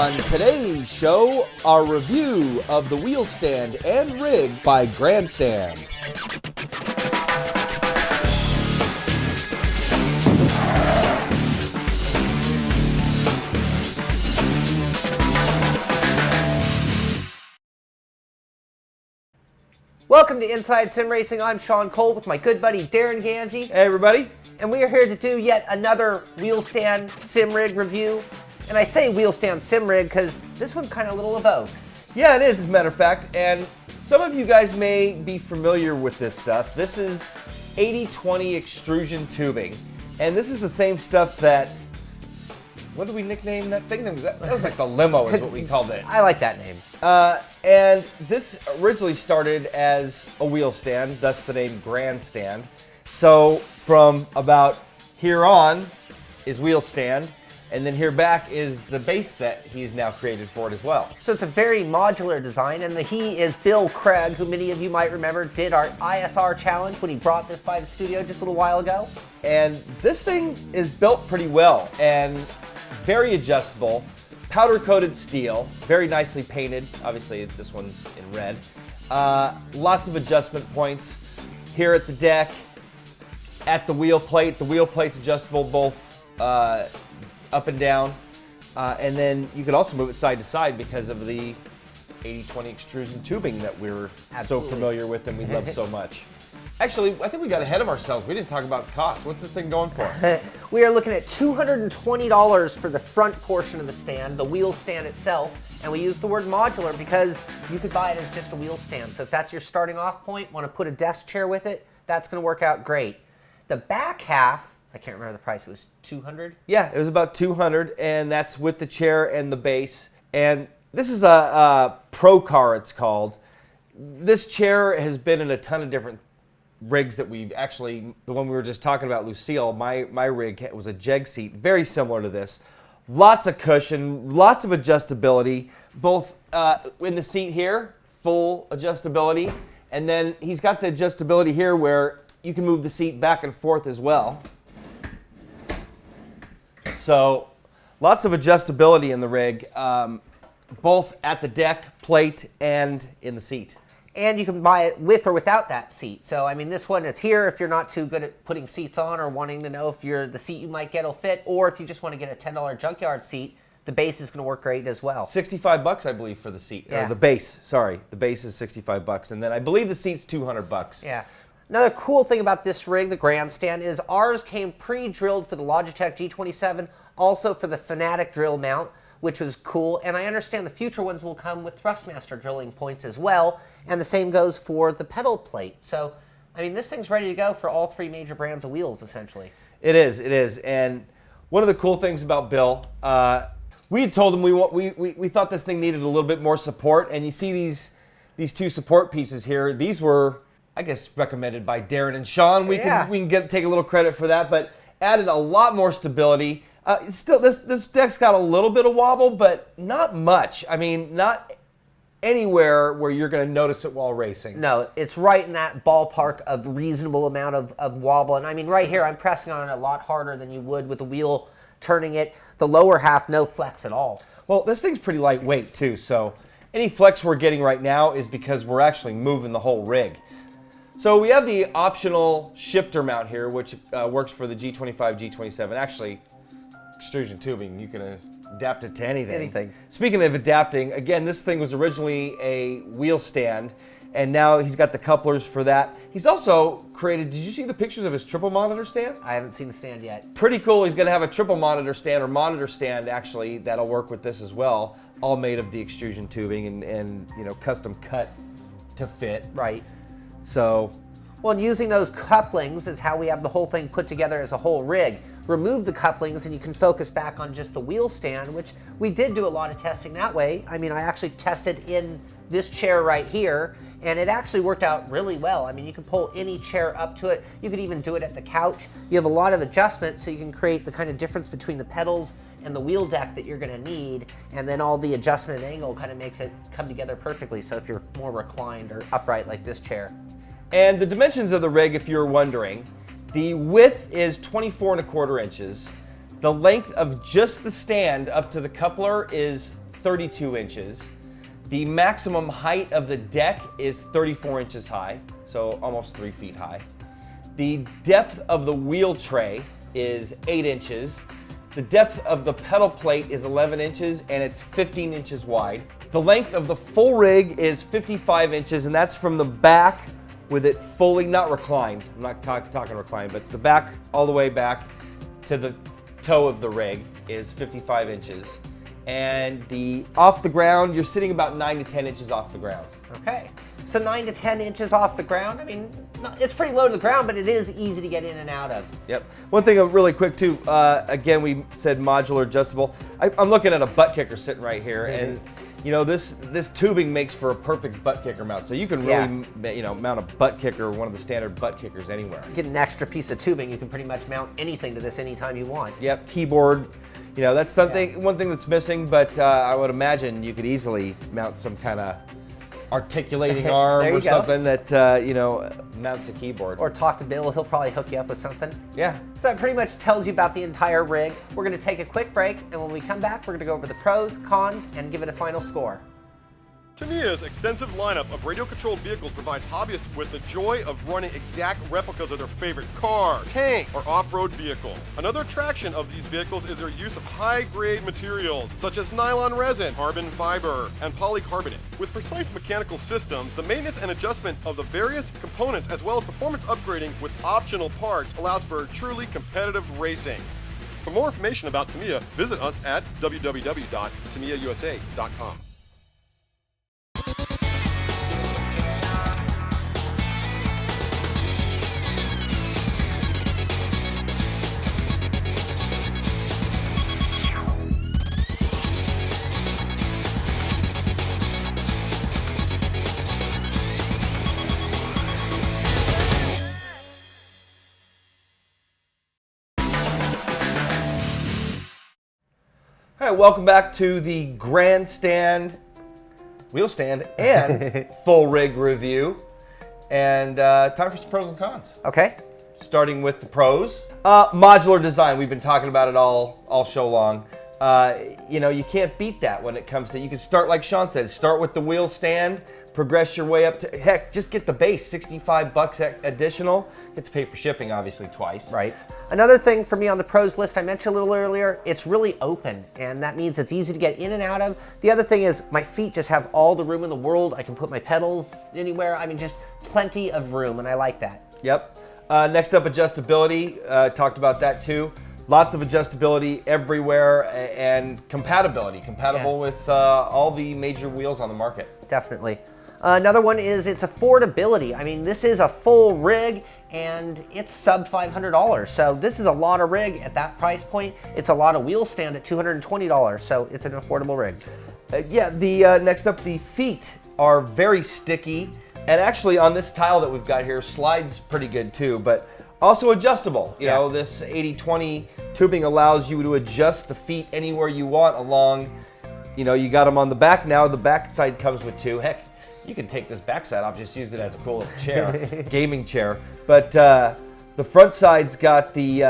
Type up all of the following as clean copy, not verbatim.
On today's show, our review of the wheel stand and rig by GranStand. Welcome to Inside Sim Racing. I'm Sean Cole with my good buddy Darren Ganji. Hey everybody. And we are here to do yet another wheel stand sim rig review. And I say wheel stand sim rig because this one's kind of a little of both. Yeah, it is, as a matter of fact. And some of you guys may be familiar with this stuff. This is 80/20 extrusion tubing. And this is the same stuff that, what did we nickname that thing? That was like the limo is what we called it. I like that name. And this originally started as a wheel stand, thus the name GranStand. So from about here on is wheel stand, and then here back is the base that he's now created for it as well. So it's a very modular design, and the he is Bill Craig, who many of you might remember did our ISR challenge when he brought this by the studio just a little while ago. And this thing is built pretty well and very adjustable. Powder coated steel, very nicely painted. Obviously this one's in red. Lots of adjustment points here at the deck, at the wheel plate. The wheel plate's adjustable both up and down. And then you could also move it side to side because of the 80/20 extrusion tubing that we're so familiar with and we love so much. Actually, I think we got ahead of ourselves. We didn't talk about the cost. What's this thing going for? We are looking at $220 for the front portion of the stand, the wheel stand itself. And we use the word modular because you could buy it as just a wheel stand. So if that's your starting off point, want to put a desk chair with it, that's going to work out great. The back half, I can't remember the price, it was $200? Yeah, it was about $200, and that's with the chair and the base. And this is a Pro Car, it's called. This chair has been in a ton of different rigs that we've actually, the one we were just talking about, Lucille, my rig was a Jeg seat, very similar to this. Lots of cushion, lots of adjustability, both in the seat here, full adjustability, and then he's got the adjustability here where you can move the seat back and forth as well. So lots of adjustability in the rig, both at the deck, plate, and in the seat. And you can buy it with or without that seat. So, I mean, this one, it's here if you're not too good at putting seats on or wanting to know if the seat you might get will fit, or if you just want to get a $10 junkyard seat, the base is going to work great as well. $65, I believe, for the seat. Yeah. Or the base, sorry. The base is $65, and then I believe the seat's $200. Yeah. Another cool thing about this rig, the GranStand, is ours came pre-drilled for the Logitech G27, also for the Fanatic drill mount, which was cool. And I understand the future ones will come with Thrustmaster drilling points as well. And the same goes for the pedal plate. So, I mean, this thing's ready to go for all three major brands of wheels, essentially. It is. And one of the cool things about Bill, we had told him we thought this thing needed a little bit more support. And you see these two support pieces here. These were, I guess, recommended by Darren and Sean. We can take a little credit for that, but added a lot more stability. Still, this deck's got a little bit of wobble, but not much. I mean, not anywhere where you're going to notice it while racing. No, it's right in that ballpark of reasonable amount of wobble. And I mean, right here, I'm pressing on it a lot harder than you would with a wheel turning it. The lower half, no flex at all. Well, this thing's pretty lightweight too, so any flex we're getting right now is because we're actually moving the whole rig. So we have the optional shifter mount here, which works for the G25, G27. Actually, extrusion tubing, you can adapt it to anything. Speaking of adapting, again, this thing was originally a wheel stand, and now he's got the couplers for that. He's also created, did you see the pictures of his triple monitor stand? I haven't seen the stand yet. Pretty cool. He's going to have a triple monitor stand, or monitor stand, actually, that'll work with this as well, all made of the extrusion tubing and you know, custom cut to fit. Right. So, well, and using those couplings is how we have the whole thing put together as a whole rig. Remove the couplings and you can focus back on just the wheel stand, which we did do a lot of testing that way. I mean, I actually tested in this chair right here, and it actually worked out really well. I mean, you can pull any chair up to it. You could even do it at the couch. You have a lot of adjustments, so you can create the kind of difference between the pedals and the wheel deck that you're gonna need, and then all the adjustment angle kind of makes it come together perfectly. So if you're more reclined or upright like this chair. And the dimensions of the rig, if you're wondering, the width is 24 1/4 inches. The length of just the stand up to the coupler is 32 inches. The maximum height of the deck is 34 inches high, so almost 3 feet high. The depth of the wheel tray is 8 inches. The depth of the pedal plate is 11 inches and it's 15 inches wide. The length of the full rig is 55 inches, and that's from the back with it fully, not reclined, I'm not talking reclined, but the back all the way back to the toe of the rig is 55 inches. And the off the ground, you're sitting about 9 to 10 inches off the ground. Okay, so 9 to 10 inches off the ground. I mean, it's pretty low to the ground, but it is easy to get in and out of. Yep. One thing really quick too, again, we said modular adjustable. I'm looking at a butt kicker sitting right here, and you know, this tubing makes for a perfect butt kicker mount. So you can really, mount a butt kicker, one of the standard butt kickers anywhere. Get an extra piece of tubing, you can pretty much mount anything to this anytime you want. Yep, keyboard. You know, that's something, one thing that's missing, but I would imagine you could easily mount some kind of articulating arm or something that, mounts a keyboard. Or talk to Bill, he'll probably hook you up with something. Yeah. So that pretty much tells you about the entire rig. We're gonna take a quick break, and when we come back, we're gonna go over the pros, cons, and give it a final score. Tamiya's extensive lineup of radio-controlled vehicles provides hobbyists with the joy of running exact replicas of their favorite car, tank, or off-road vehicle. Another attraction of these vehicles is their use of high-grade materials, such as nylon resin, carbon fiber, and polycarbonate. With precise mechanical systems, the maintenance and adjustment of the various components, as well as performance upgrading with optional parts, allows for truly competitive racing. For more information about Tamiya, visit us at www.tamiyausa.com. All right, welcome back to the GranStand wheel stand and full rig review. And time for some pros and cons. Okay. Starting with the pros. Modular design, we've been talking about it all show long. You can't beat that when it comes to, you can start like Sean said, start with the wheel stand, progress your way up to, heck, just get the base, $65 additional. You have to pay for shipping, obviously, twice. Right. Another thing for me on the pros list I mentioned a little earlier, it's really open, and that means it's easy to get in and out of. The other thing is my feet just have all the room in the world. I can put my pedals anywhere. I mean, just plenty of room, and I like that. Yep. Next up, adjustability. Talked about that too. Lots of adjustability everywhere, and compatibility. Compatible with all the major wheels on the market. Definitely. Another one is its affordability. I mean, this is a full rig and it's sub $500. So this is a lot of rig at that price point. It's a lot of wheel stand at $220. So it's an affordable rig. Next up, the feet are very sticky. And actually on this tile that we've got here, slides pretty good too, but also adjustable. You know, this 80/20 tubing allows you to adjust the feet anywhere you want along. You got them on the back now. The back side comes with two. Heck, you can take this backside off, just use it as a cool little chair, gaming chair. But the front side's got the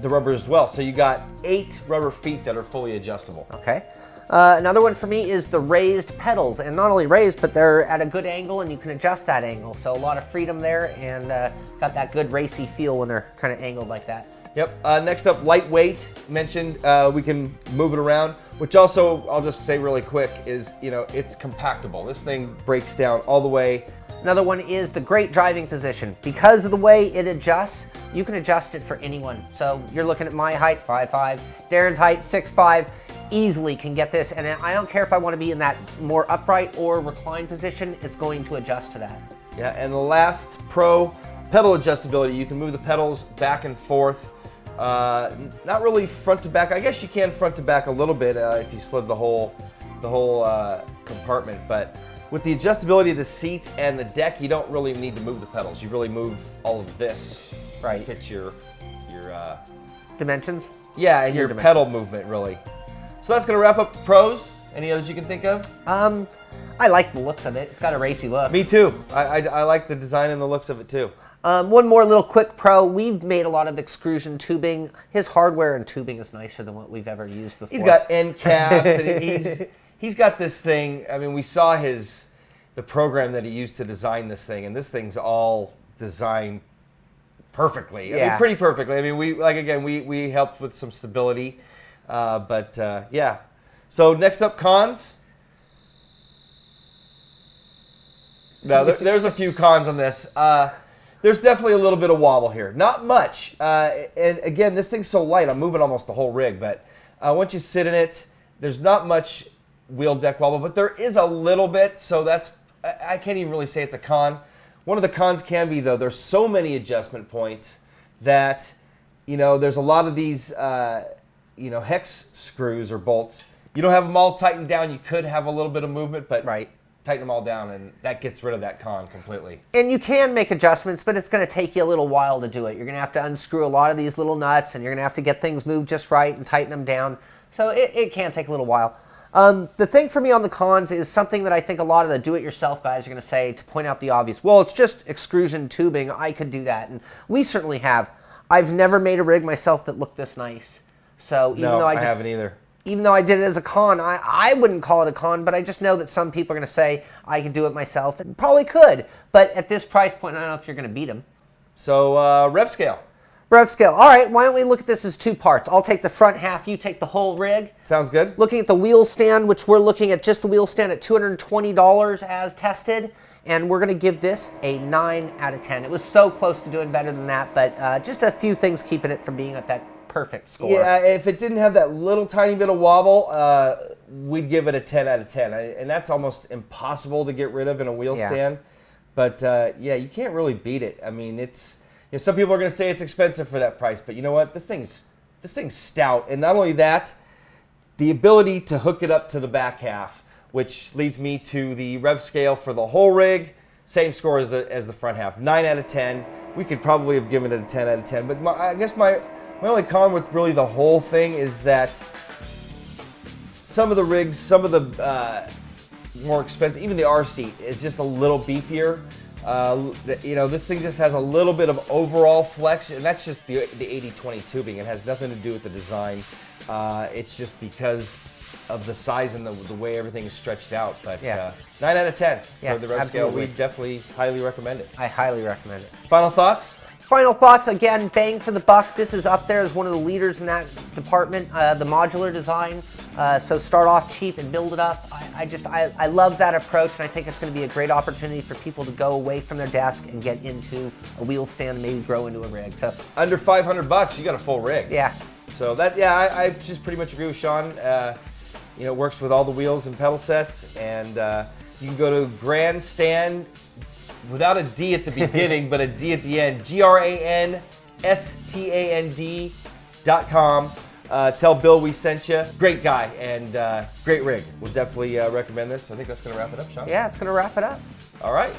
rubber as well. So you got 8 rubber feet that are fully adjustable. Okay. Another one for me is the raised pedals, and not only raised, but they're at a good angle and you can adjust that angle. So a lot of freedom there, and got that good racy feel when they're kind of angled like that. Yep. Next up, lightweight. Mentioned we can move it around, which also I'll just say really quick is it's compactable. This thing breaks down all the way. Another one is the great driving position. Because of the way it adjusts, you can adjust it for anyone. So you're looking at my height, 5'5", Darren's height, 6'5", easily can get this. And I don't care if I want to be in that more upright or reclined position, it's going to adjust to that. Yeah, and the last pro, pedal adjustability. You can move the pedals back and forth. Not really front to back. I guess you can front to back a little bit if you slid the whole compartment, but with the adjustability of the seat and the deck, you don't really need to move the pedals. You really move all of this. Right. Fits your dimensions? Yeah, and your pedal movement, really. So that's going to wrap up the pros. Any others you can think of? I like the looks of it. It's got a racy look. Me too. I like the design and the looks of it too. One more little quick pro. We've made a lot of extrusion tubing. His hardware and tubing is nicer than what we've ever used before. He's got end caps and he's got this thing. I mean, we saw the program that he used to design this thing, and this thing's all designed perfectly. I mean, pretty perfectly. I mean, we helped with some stability, but yeah. So next up, cons. Now, there's a few cons on this. There's definitely a little bit of wobble here. Not much. And again, this thing's so light, I'm moving almost the whole rig. But once you sit in it, there's not much wheel deck wobble, but there is a little bit. So I can't even really say it's a con. One of the cons can be, though, there's so many adjustment points that, there's a lot of these, hex screws or bolts. You don't have them all tightened down. You could have a little bit of movement, but tighten them all down, and that gets rid of that con completely. And you can make adjustments, but it's going to take you a little while to do it. You're going to have to unscrew a lot of these little nuts, and you're going to have to get things moved just right and tighten them down. So it can take a little while. The thing for me on the cons is something that I think a lot of the do-it-yourself guys are going to say to point out the obvious. Well, it's just extrusion tubing. I could do that, and we certainly have. I've never made a rig myself that looked this nice. So even though I haven't either. Even though I did it as a con, I wouldn't call it a con, but I just know that some people are going to say I could do it myself, and probably could. But at this price point, I don't know if you're going to beat them. So rev scale. Rev scale. All right, why don't we look at this as two parts? I'll take the front half, you take the whole rig. Sounds good. Looking at the wheel stand, which we're looking at just the wheel stand at $220 as tested, and we're going to give this a 9 out of 10. It was so close to doing better than that, but just a few things keeping it from being at that perfect score. Yeah, if it didn't have that little tiny bit of wobble, we'd give it a 10 out of 10. And that's almost impossible to get rid of in a wheel stand. But yeah, you can't really beat it. I mean, it's some people are going to say it's expensive for that price, but you know what? This thing's stout. And not only that, the ability to hook it up to the back half, which leads me to the rev scale for the whole rig. Same score as the front half, 9 out of 10. We could probably have given it a 10 out of 10, but I guess my only con with really the whole thing is that some of the rigs, some of the more expensive, even the R-seat is just a little beefier. This thing just has a little bit of overall flex, and that's just the 80/20 tubing. It has nothing to do with the design. It's just because of the size and the way everything is stretched out. But 9 out of 10 for the rev scale. We definitely highly recommend it. I highly recommend it. Final thoughts? Final thoughts, again, bang for the buck. This is up there as one of the leaders in that department, the modular design. So start off cheap and build it up. I love that approach, and I think it's going to be a great opportunity for people to go away from their desk and get into a wheel stand and maybe grow into a rig. So under $500, you got a full rig. Yeah. So I just pretty much agree with Sean. It works with all the wheels and pedal sets, and you can go to GranStand. Without a D at the beginning, but a D at the end, GranStand.com. Tell Bill we sent you. Great guy and great rig. We'll definitely recommend this. I think that's going to wrap it up, Sean. Yeah, it's going to wrap it up. All right.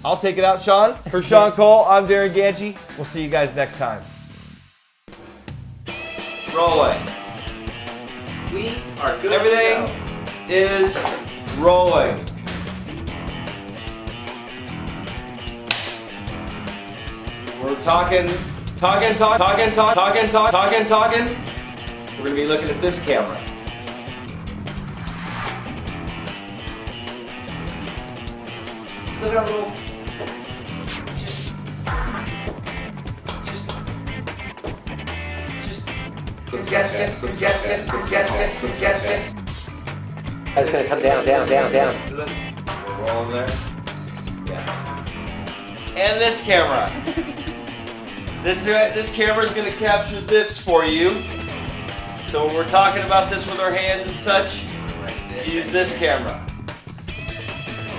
I'll take it out, Sean. For Sean Cole, I'm Darren Ganchi. We'll see you guys next time. Rolling. We are good. Everything is rolling. We're talking. We're gonna be looking at this camera. Still got a little. Congestion. It's going to come down. We're rolling there. Yeah. And this camera. This camera is going to capture this for you. So when we're talking about this with our hands and such, use this camera.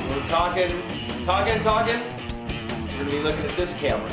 When we're talking, we're going to be looking at this camera.